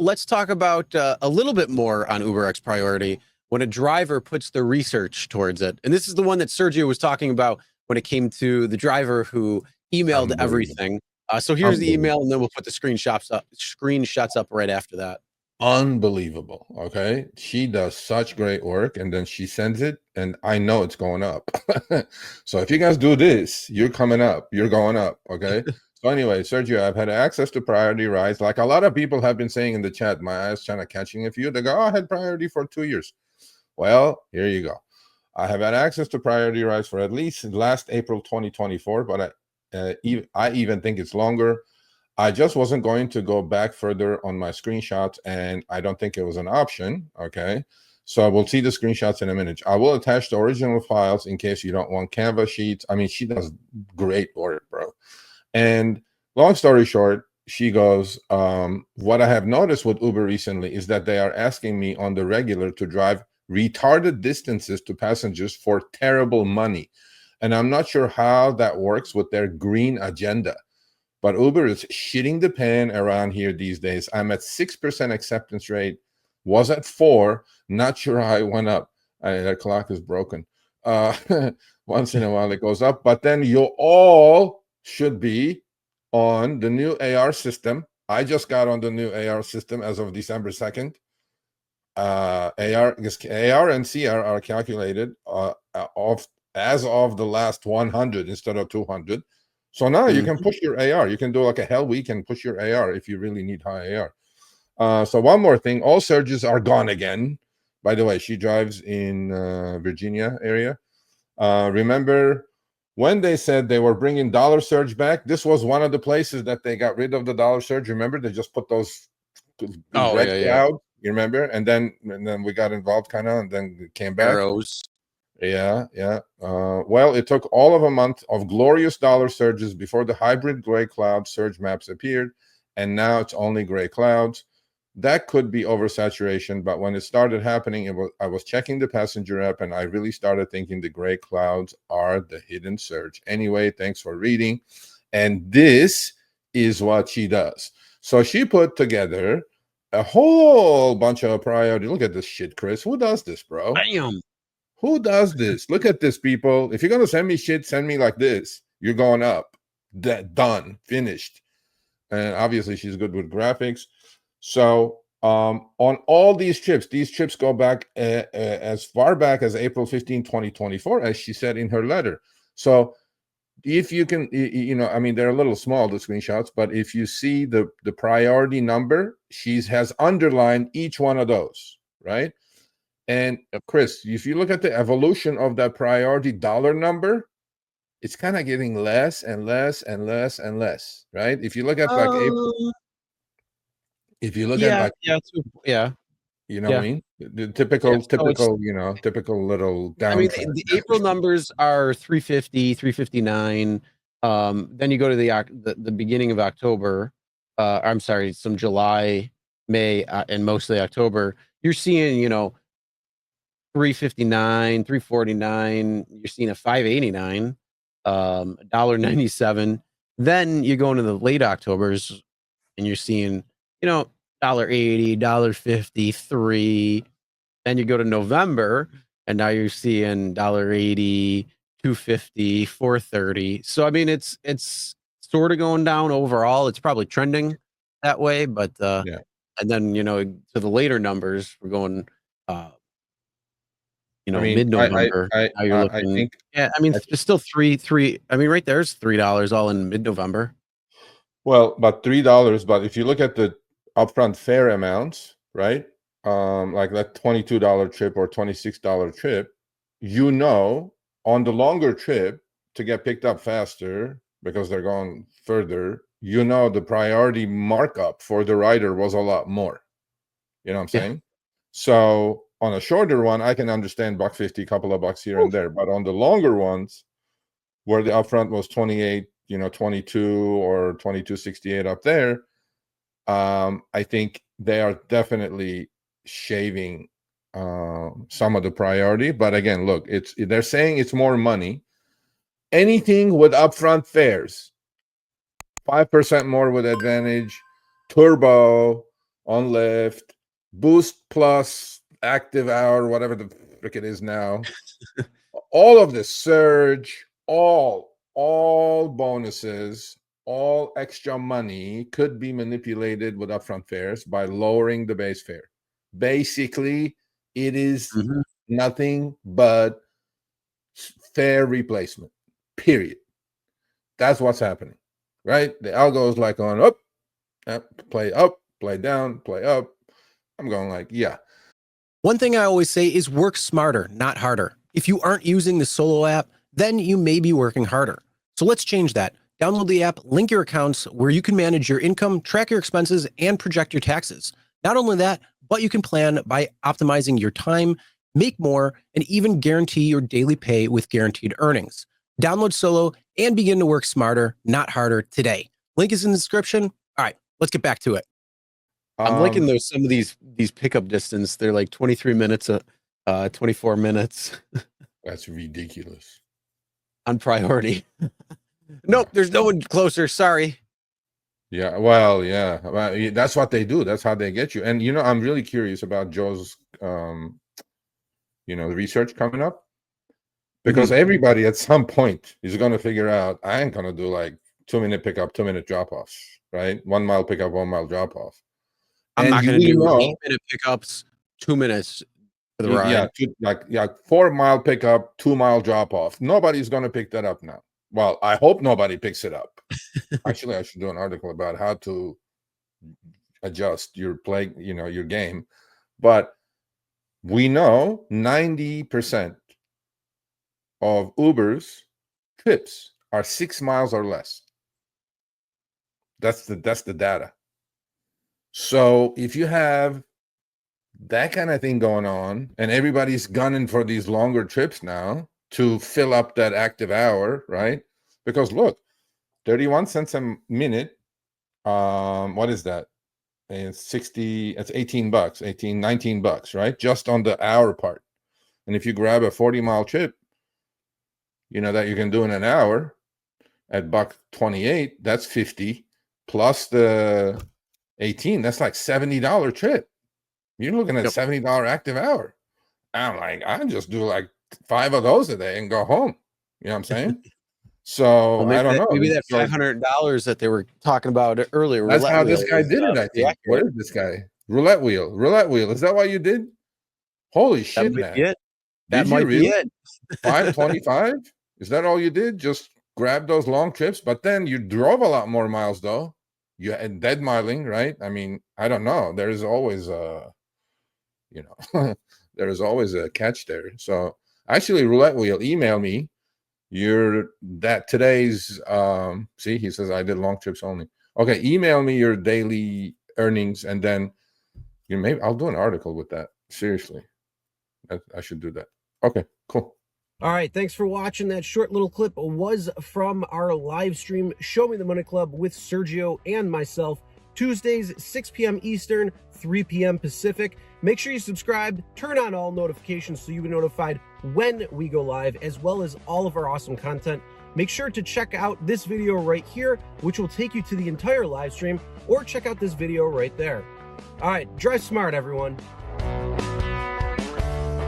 let's talk about a little bit more on UberX priority when a driver puts the research towards it. And this is the one that Sergio was talking about when it came to the driver who emailed everything. So here's the email, and then we'll put the screenshots up right after that. Unbelievable. Okay. She does such great work, and then she sends it, and I know it's going up. So if you guys do this, you're coming up, you're going up. Okay. So anyway, Sergio, I've had access to priority rides. Like a lot of people have been saying in the chat, my eyes kind of catching a few. They go, oh, I had priority for 2 years. Well, here you go. I have had access to priority rides for at least last April 2024, but I even think it's longer. I just wasn't going to go back further on my screenshots, and I don't think it was an option. Okay. So we'll see the screenshots in a minute. I will attach the original files in case you don't want Canva sheets. I mean, she does great work, bro. And long story short, she goes, what I have noticed with Uber recently is that they are asking me on the regular to drive retarded distances to passengers for terrible money. And I'm not sure how that works with their green agenda. But Uber is shitting the pan around here these days. I'm at 6% acceptance rate. Was at 4. Not sure how it went up. That clock is broken. Once in a while it goes up. But then you all should be on the new AR system. I just got on the new AR system as of December 2nd. AR and CR are calculated as of the last 100 instead of 200. So now you can push your AR. You can do like a hell week and push your AR if you really need high AR. So one more thing, all surges are gone again. By the way, she drives in Virginia area. Remember when they said they were bringing dollar surge back? This was one of the places that they got rid of the dollar surge. Remember, they just put those red clouds. You remember? And then we got involved kind of, and then it came back. Arrows. Yeah. Well, it took all of a month of glorious dollar surges before the hybrid gray cloud surge maps appeared, and now it's only gray clouds. That could be oversaturation, but when it started happening, I was checking the passenger app, and I really started thinking the gray clouds are the hidden surge. Anyway, thanks for reading. And this is what she does. So she put together a whole bunch of priority. Look at this shit, Chris. Who does this, bro? Bam. Who does this? Look at this, people. If you're going to send me shit, send me like this. You're going up. Done. Finished. And obviously, she's good with graphics. So on all these trips go back as far back as April 15, 2024, as she said in her letter. So if you can, I mean, they're a little small, the screenshots, but if you see the priority number, she has underlined each one of those, right? And Chris, if you look at the evolution of that priority dollar number, it's kind of getting less and less and less and less, right? If you look at like April, if you look at like you know what I mean? The typical little down. I mean, the April numbers are 350, 359. Then you go to the beginning of October. I'm sorry, some July, May, and mostly October. You're seeing, 359, 349. You're seeing a 589, $1.97. Then you go into the late Octobers, and you're seeing, $1.80, $1.53. Then you go to November, and now you're seeing $1.80, $2.50, $4.30. So I mean, it's sort of going down overall. It's probably trending that way, but and then to the later numbers, we're going. Mid-November. You're looking. It's still three. I mean, right there's $3 all in mid-November. Well, but $3. But if you look at the upfront fare amounts, right? Like that $22 trip or $26 trip, on the longer trip to get picked up faster because they're going further, the priority markup for the rider was a lot more. You know what I'm saying? So on a shorter one, I can understand $1.50, couple of bucks here and there. But on the longer ones, where the upfront was 28, 22 or 22.68 up there, I think they are definitely shaving some of the priority. But again, look, they're saying it's more money. Anything with upfront fares, 5% more with Advantage, Turbo, on Lyft, Boost Plus, Active Hour, whatever the frick it is now. All of the surge, all bonuses, all extra money could be manipulated with upfront fares by lowering the base fare. Basically, it is nothing but fare replacement, period. That's what's happening, right? The algo is like going up, play down, play up. I'm going like, yeah. One thing I always say is work smarter, not harder. If you aren't using the Solo app, then you may be working harder. So let's change that. Download the app, link your accounts where you can manage your income, track your expenses, and project your taxes. Not only that, but you can plan by optimizing your time, make more, and even guarantee your daily pay with guaranteed earnings. Download Solo and begin to work smarter, not harder today. Link is in the description. All right, let's get back to it. I'm liking those some of these pickup distance. They're like 23 minutes, 24 minutes. That's ridiculous. On priority. Nope, there's no one closer. Sorry. Yeah, well, yeah. Well, that's what they do. That's how they get you. And I'm really curious about Joe's the research coming up. Because everybody at some point is going to figure out, I ain't going to do like 2-minute pickup, 2-minute drop-offs, right? 1 mile pickup, 1 mile drop-off. I'm not going to do 8-minute pickups, 2 minutes for the ride. Yeah, 4-mile pickup, 2-mile drop-off. Nobody's going to pick that up now. Well, I hope nobody picks it up. Actually, I should do an article about how to adjust your your game. But we know 90% of Uber's trips are 6 miles or less. That's the data. So if you have that kind of thing going on, and everybody's gunning for these longer trips now to fill up that active hour, right? Because look, 31 cents a minute. What is that? It's $18, 19 bucks, right? Just on the hour part. And if you grab a 40-mile trip, that you can do in an hour at $1.28, that's 50 plus the 18, that's like $70 trip. You're looking at $70 active hour. I'm like, I just do like 5 of those a day and go home. You know what I'm saying? So I don't know. Maybe that $500 that they were talking about earlier. That's how this guy did it, I think. Where is this guy? Roulette wheel. Is that what you did? Holy shit, man. That might be it. 525? Is that all you did? Just grab those long trips? But then you drove a lot more miles, though. You had dead miling, right? I mean, I don't know. There is always there is always a catch there. So actually, Roulette Wheel, email me today's see, he says I did long trips only. Okay, email me your daily earnings, and then maybe I'll do an article with that. Seriously, I should do that. Okay, cool. All right, thanks for watching. That short little clip was from our live stream, Show Me the Money Club with Sergio and myself, Tuesdays, 6 p.m. Eastern, 3 p.m. Pacific. Make sure you subscribe, turn on all notifications so you'll be notified when we go live, as well as all of our awesome content. Make sure to check out this video right here, which will take you to the entire live stream, or check out this video right there. All right, drive smart, everyone.